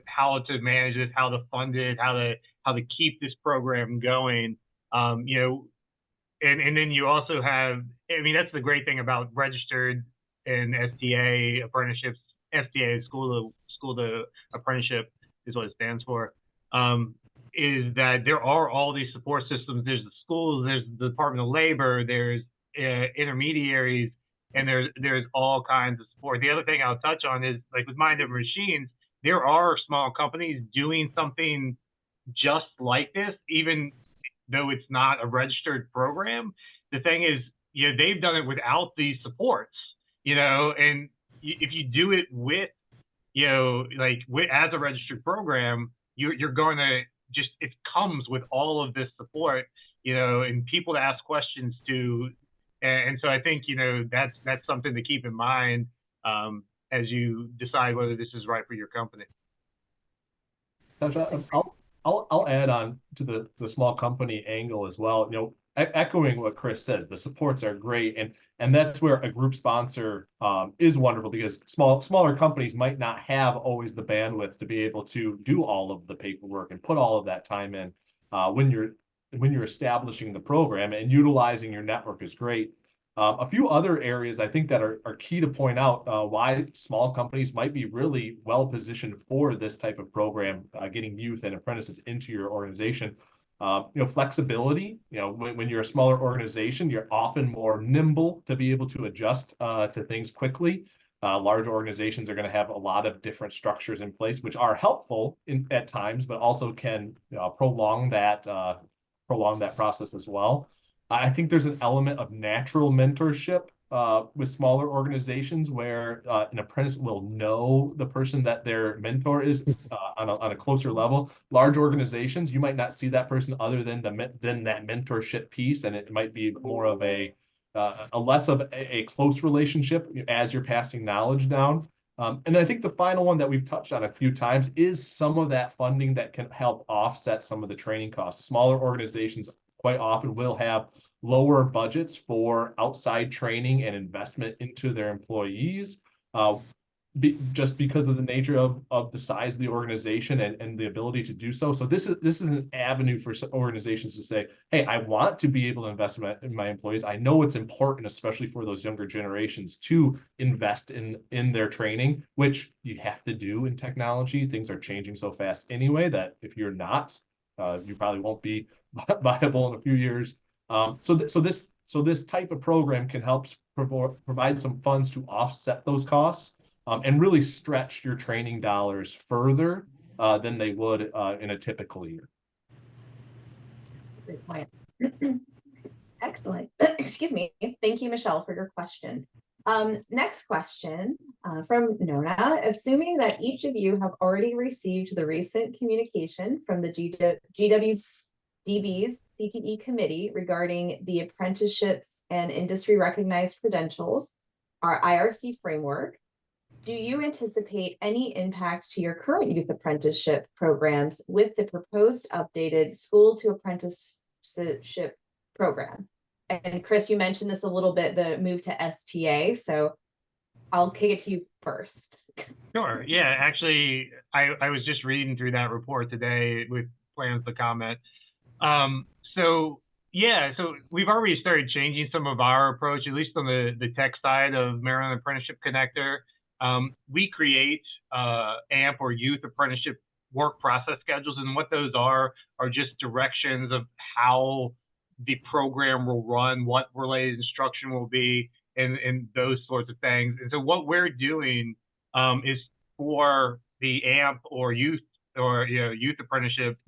how to manage this, how to fund it, how to keep this program going. And then you also have, I mean, that's the great thing about registered and STA apprenticeships. STA, school to apprenticeship, is what it stands for. Is that there are all these support systems. There's the schools, there's the Department of Labor, there's intermediaries, and there's all kinds of support. The other thing I'll touch on is, like with Mind Over Machines, there are small companies doing something just like this, even though it's not a registered program. The thing is, they've done it without these supports, and if you do it with, as a registered program, you're going to just, it comes with all of this support, and people to ask questions to. And so I think, that's something to keep in mind as you decide whether this is right for your company. I'll add on to the small company angle as well. Echoing what Chris says, the supports are great, and that's where a group sponsor is wonderful, because smaller companies might not have always the bandwidth to be able to do all of the paperwork and put all of that time in when you're establishing the program, and utilizing your network is great. A few other areas I think that are key to point out why small companies might be really well positioned for this type of program, getting youth and apprentices into your organization. Flexibility. When you're a smaller organization, you're often more nimble to be able to adjust to things quickly. Large organizations are going to have a lot of different structures in place, which are helpful at times, but also can prolong that process as well. I think there's an element of natural mentorship with smaller organizations, where an apprentice will know the person that their mentor is on a closer level. Large organizations, you might not see that person other than that mentorship piece, and it might be more of a less of a close relationship as you're passing knowledge down. And I think the final one that we've touched on a few times is some of that funding that can help offset some of the training costs. Smaller organizations quite often will have lower budgets for outside training and investment into their employees, just because of the nature of the size of the organization and the ability to do so. So this is an avenue for organizations to say, hey, I want to be able to invest in my employees. I know it's important, especially for those younger generations, to invest in their training, which you have to do in technology. Things are changing so fast anyway, that if you're not, you probably won't be viable in a few years. So this type of program can help provide some funds to offset those costs, and really stretch your training dollars further than they would in a typical year. Great point. Excellent. Excuse me. Thank you, Michelle, for your question. Next question from Nona. Assuming that each of you have already received the recent communication from the GWDB's CTE committee regarding the apprenticeships and industry recognized credentials, our IRC framework, do you anticipate any impact to your current youth apprenticeship programs with the proposed updated school to apprenticeship program? And Chris, you mentioned this a little bit, the move to STA, so I'll kick it to you first. Sure. Yeah, actually, I was just reading through that report today with plans to comment. So we've already started changing some of our approach, at least on the tech side of Maryland Apprenticeship Connector. We create AMP, or Youth Apprenticeship Work Process Schedules, and what those are just directions of how the program will run, what related instruction will be, and those sorts of things. And so what we're doing is for the AMP or youth apprenticeship,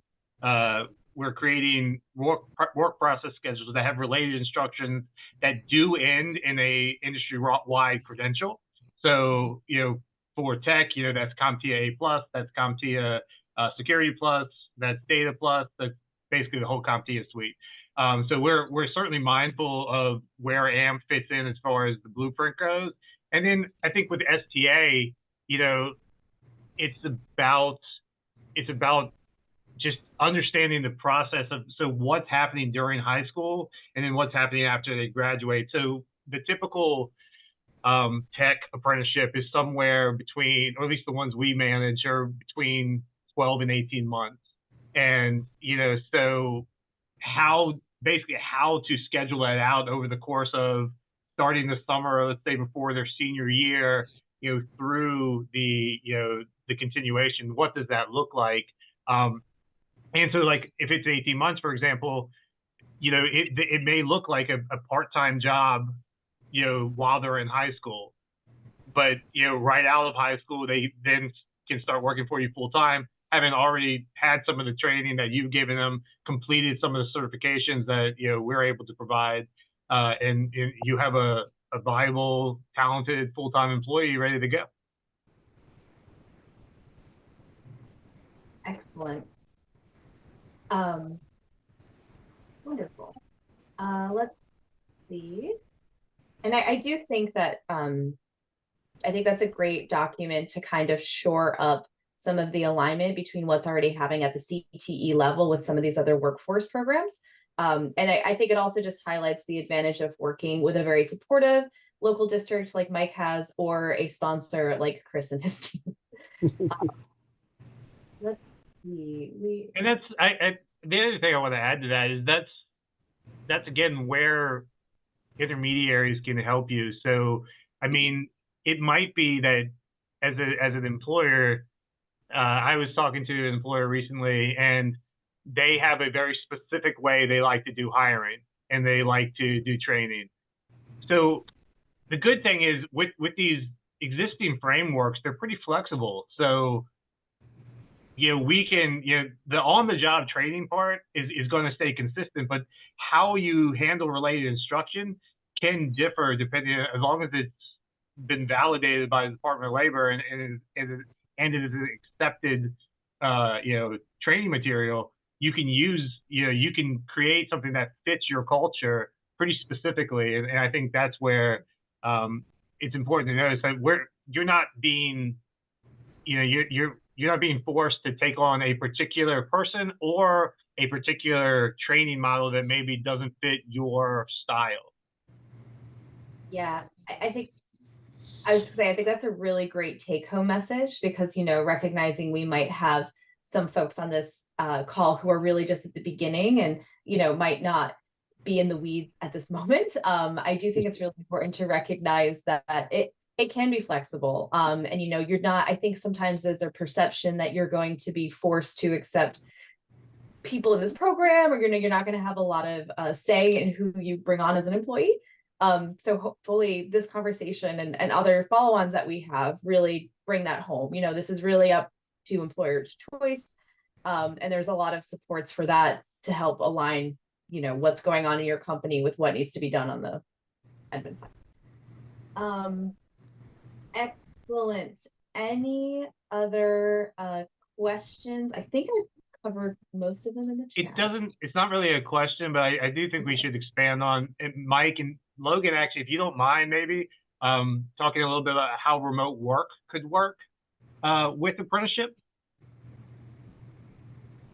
we're creating work process schedules that have related instructions that do end in a industry-wide credential. So, for tech, that's CompTIA A+, that's CompTIA Security Plus, that's Data Plus, that's basically the whole CompTIA suite. So we're certainly mindful of where AMP fits in as far as the blueprint goes. And then I think with STA, it's about just understanding the process of, so what's happening during high school and then what's happening after they graduate. So the typical tech apprenticeship is somewhere between, or at least the ones we manage, are between 12 and 18 months. And, so how to schedule that out over the course of starting the summer, let's say before their senior year, through the continuation, what does that look like? And so like if it's 18 months, for example, it may look like a part-time job, while they're in high school, but, right out of high school, they then can start working for you full-time, having already had some of the training that you've given them, completed some of the certifications that, we're able to provide, and you have a viable, talented, full-time employee ready to go. Excellent. Wonderful. Let's see. And I do think that I think that's a great document to kind of shore up some of the alignment between what's already happening at the CTE level with some of these other workforce programs. And I think it also just highlights the advantage of working with a very supportive local district like Mike has, or a sponsor like Chris and his team. Let's see. And that's the other thing I want to add to that is that's again where intermediaries can help you. So, I mean, it might be that as an employer, I was talking to an employer recently, and they have a very specific way they like to do hiring, and they like to do training. So the good thing is with these existing frameworks, they're pretty flexible. So, we can, the on-the-job training part is going to stay consistent, but how you handle related instruction can differ depending, as long as it's been validated by the Department of Labor and it is an accepted, training material. You can use, you can create something that fits your culture pretty specifically, and I think that's where it's important to notice that you're not being, you're not being forced to take on a particular person or a particular training model that maybe doesn't fit your style. Yeah, I think I think that's a really great take-home message, because, recognizing we might have some folks on this call who are really just at the beginning and, might not be in the weeds at this moment. I do think it's really important to recognize that it can be flexible. And, you're not, I think sometimes there's a perception that you're going to be forced to accept people in this program, or, you're not going to have a lot of say in who you bring on as an employee. So hopefully this conversation and other follow-ons that we have really bring that home. This is really up to employers' choice. And there's a lot of supports for that to help align, what's going on in your company with what needs to be done on the admin side. Excellent. Any other questions? I think I've covered most of them in the chat. It's not really a question, but I do think we should expand on it. Mike and Logan, actually, if you don't mind, maybe talking a little bit about how remote work could work with apprenticeship.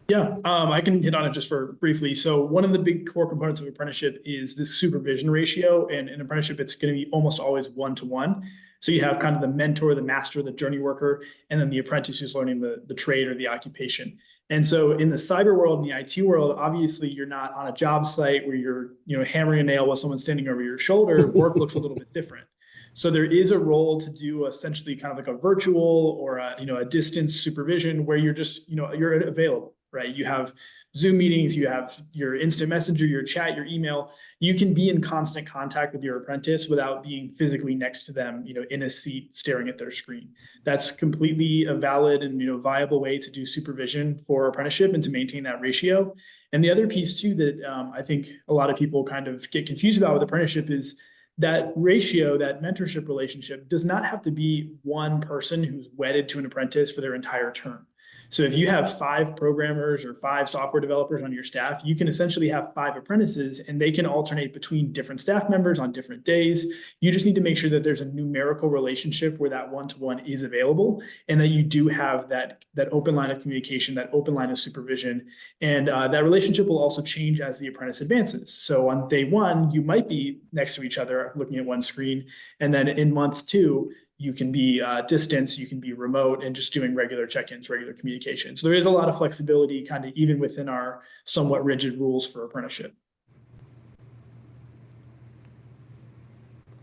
Yeah, I can hit on it just for briefly. So one of the big core components of apprenticeship is this supervision ratio. And in apprenticeship, it's going to be almost always one-to-one. So you have kind of the mentor, the master, the journey worker, and then the apprentice who's learning the trade or the occupation. And so in the cyber world and the IT world, obviously you're not on a job site where you're hammering a nail while someone's standing over your shoulder. Work looks a little bit different. So there is a role to do essentially kind of like a virtual or a distance supervision where you're just, you're available, right? You have Zoom meetings, you have your instant messenger, your chat, your email. You can be in constant contact with your apprentice without being physically next to them, in a seat staring at their screen. That's completely a valid and, viable way to do supervision for apprenticeship and to maintain that ratio. And the other piece too that I think a lot of people kind of get confused about with apprenticeship is that ratio, that mentorship relationship does not have to be one person who's wedded to an apprentice for their entire term. So if you have 5 programmers or 5 software developers on your staff, you can essentially have 5 apprentices and they can alternate between different staff members on different days. You just need to make sure that there's a numerical relationship where that one-to-one is available and that you do have that open line of communication, that open line of supervision. And that relationship will also change as the apprentice advances. So on day 1, you might be next to each other looking at one screen. And then in month 2, you can be distance, you can be remote, and just doing regular check-ins, regular communication. So there is a lot of flexibility kind of even within our somewhat rigid rules for apprenticeship.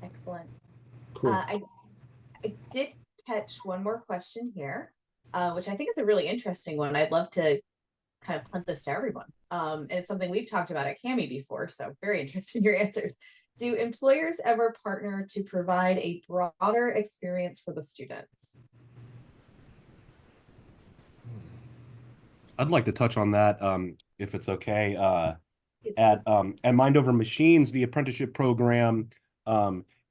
Excellent. Cool. I did catch one more question here, which I think is a really interesting one. I'd love to kind of punt this to everyone. And it's something we've talked about at CAMI before, so very interested in your answers. Do employers ever partner to provide a broader experience for the students? I'd like to touch on that, if it's okay. At Mind Over Machines, the apprenticeship program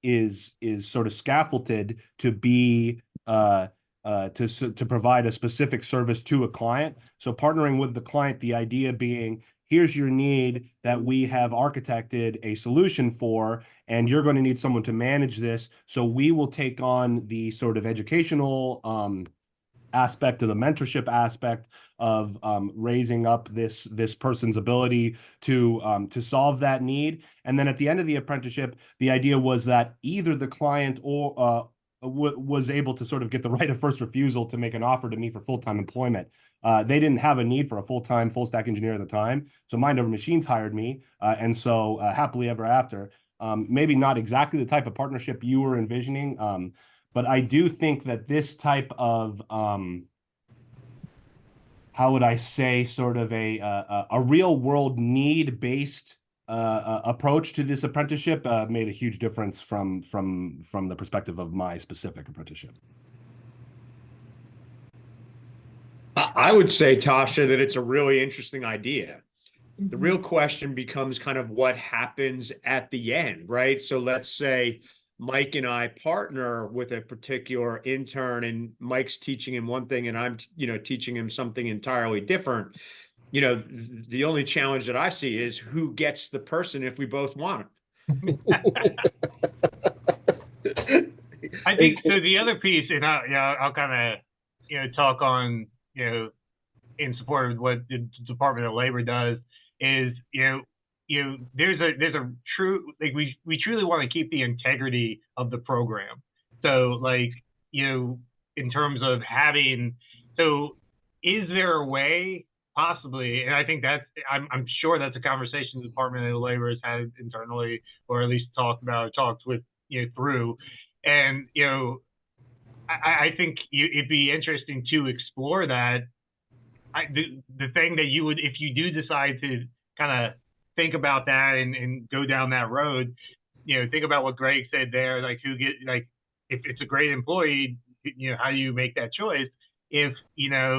is sort of scaffolded to be to provide a specific service to a client. So partnering with the client, the idea being, here's your need that we have architected a solution for, and you're going to need someone to manage this. So we will take on the sort of educational aspect of the mentorship aspect of raising up this person's ability to solve that need. And then at the end of the apprenticeship, the idea was that either the client or was able to sort of get the right of first refusal to make an offer to me for full-time employment. They didn't have a need for a full-time, full-stack engineer at the time. So Mind Over Machines hired me. And so happily ever after. Maybe not exactly the type of partnership you were envisioning, but I do think that this type of, how would I say, sort of a real-world need-based approach to this apprenticeship made a huge difference from the perspective of my specific apprenticeship. I would say, Tasha, that it's a really interesting idea. The real question becomes kind of what happens at the end, right? So let's say Mike and I partner with a particular intern and Mike's teaching him one thing and I'm, teaching him something entirely different. The only challenge that I see is who gets the person if we both want it. I think so. The other piece, and I'll kind of, talk on, in support of what the Department of Labor does is, there's a true, like, we truly want to keep the integrity of the program. So like, in terms of having, so is there a way possibly, and I think that's, I'm sure that's a conversation the Department of Labor has had internally, or at least talked with, through, and, I think it'd be interesting to explore that. The thing that you would, if you do decide to kind of think about that and go down that road, think about what Greg said there, like if it's a great employee, how do you make that choice? If,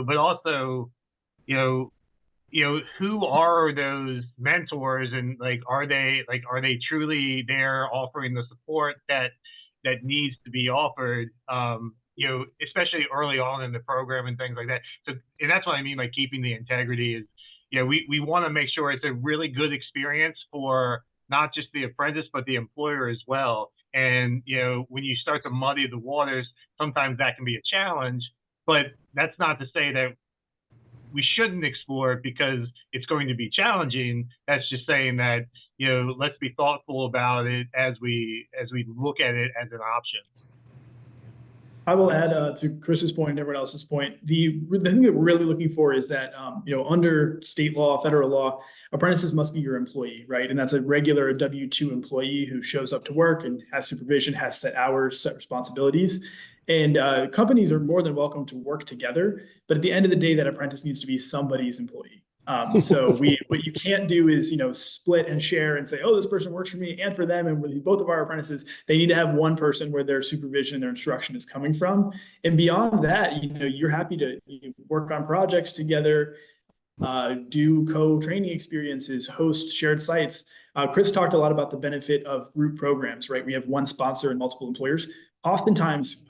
but also, who are those mentors, and are they truly there offering the support that needs to be offered, especially early on in the program and things like that. So, and that's what I mean by keeping the integrity is, we want to make sure it's a really good experience for not just the apprentice, but the employer as well. And, when you start to muddy the waters, sometimes that can be a challenge, but that's not to say that we shouldn't explore it because it's going to be challenging. That's just saying that, let's be thoughtful about it as we look at it as an option. I will add to Chris's point and everyone else's point. The thing that we're really looking for is that, under state law, federal law, apprentices must be your employee, right? And that's a regular W-2 employee who shows up to work and has supervision, has set hours, set responsibilities. And companies are more than welcome to work together. But at the end of the day, that apprentice needs to be somebody's employee. So what you can't do is, split and share and say, oh, this person works for me and for them. And with both of our apprentices, they need to have one person where their supervision, their instruction is coming from. And beyond that, you're happy to work on projects together, do co-training experiences, host shared sites. Chris talked a lot about the benefit of group programs, right? We have one sponsor and multiple employers. Oftentimes,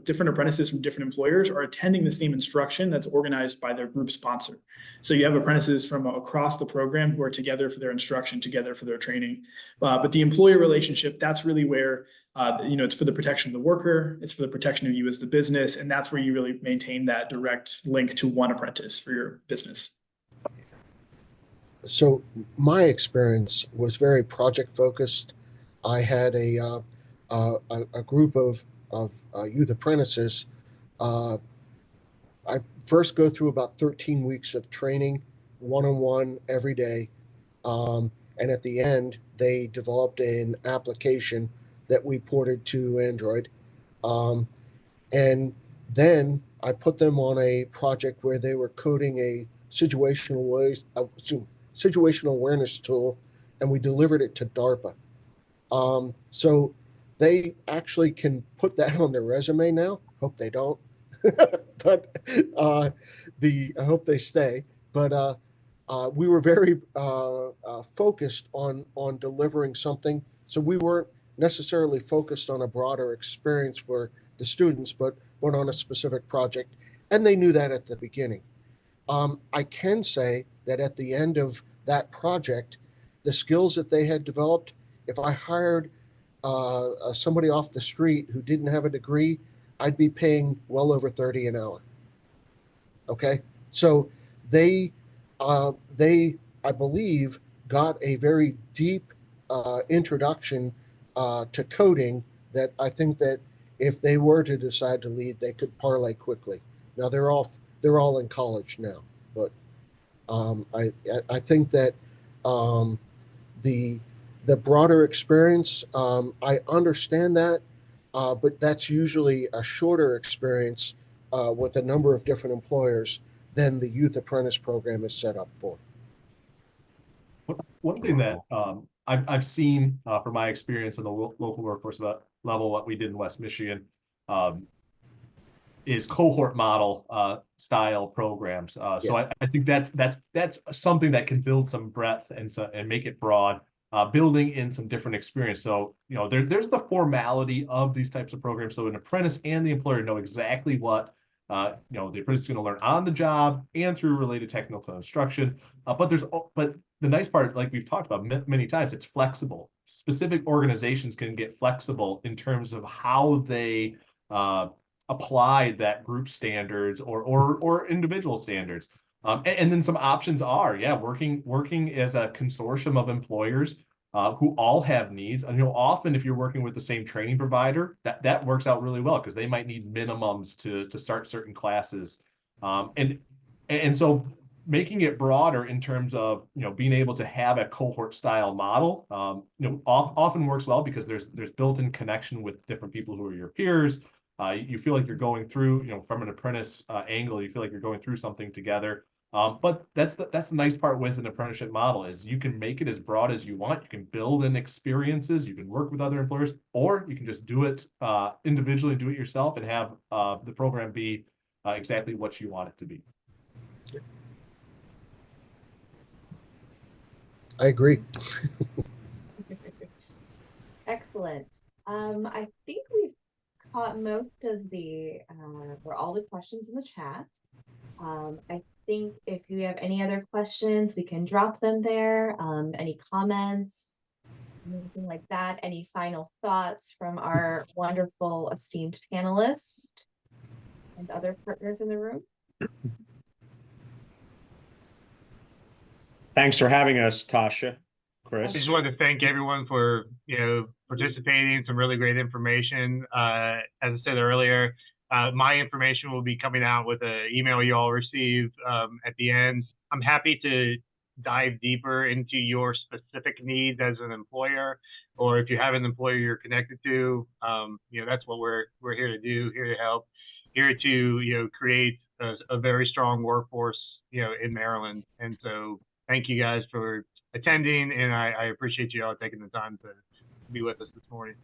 different apprentices from different employers are attending the same instruction that's organized by their group sponsor. So you have apprentices from across the program who are together for their instruction, together for their training. But the employer relationship, that's really where, it's for the protection of the worker, it's for the protection of you as the business, and that's where you really maintain that direct link to one apprentice for your business. So my experience was very project focused. I had a group of youth apprentices. I first go through about 13 weeks of training, one-on-one every day. And at the end, they developed an application that we ported to Android. And then I put them on a project where they were coding a situational awareness tool, and we delivered it to DARPA. So they actually can put that on their resume now. Hope they don't, but I hope they stay. But we were very focused on delivering something, so we weren't necessarily focused on a broader experience for the students, but on a specific project, and they knew that at the beginning. I can say that at the end of that project, the skills that they had developed, if I hired somebody off the street who didn't have a degree, I'd be paying well over $30 an hour. Okay, so they I believe got a very deep introduction to coding that I think that if they were to decide to lead, they could parlay quickly. Now they're all in college now, but I think that the broader experience, I understand that, but that's usually a shorter experience with a number of different employers than the youth apprentice program is set up for. One thing that I've seen from my experience in the local workforce level, what we did in West Michigan, is cohort model style programs. So I think that's something that can build some breadth and make it broad, building in some different experience. So there's the formality of these types of programs. So an apprentice and the employer know exactly what the apprentice is going to learn on the job and through related technical instruction. But the nice part, like we've talked about many times, it's flexible. Specific organizations can get flexible in terms of how they apply that group standards or individual standards. And then some options are, working as a consortium of employers who all have needs. And often if you're working with the same training provider, that works out really well because they might need minimums to start certain classes. And so making it broader in terms of being able to have a cohort style model often works well because there's built-in connection with different people who are your peers. You feel like you're going through, from an apprentice angle, you feel like you're going through something together. But that's the nice part with an apprenticeship model is you can make it as broad as you want. You can build in experiences, you can work with other employers, or you can just do it individually, do it yourself, and have the program be exactly what you want it to be. I agree. Excellent. I think we've caught most of or all the questions in the chat. I think if you have any other questions, we can drop them there. Any comments, anything like that, any final thoughts from our wonderful esteemed panelists and other partners in the room? Thanks for having us, Tasha, I Chris. just wanted to thank everyone for, participating, some really great information. As I said earlier, my information will be coming out with an email you all receive at the end. I'm happy to dive deeper into your specific needs as an employer, or if you have an employer you're connected to, that's what we're here to do, here to help, here to, create a very strong workforce, in Maryland. And so thank you guys for attending, and I appreciate you all taking the time to be with us this morning.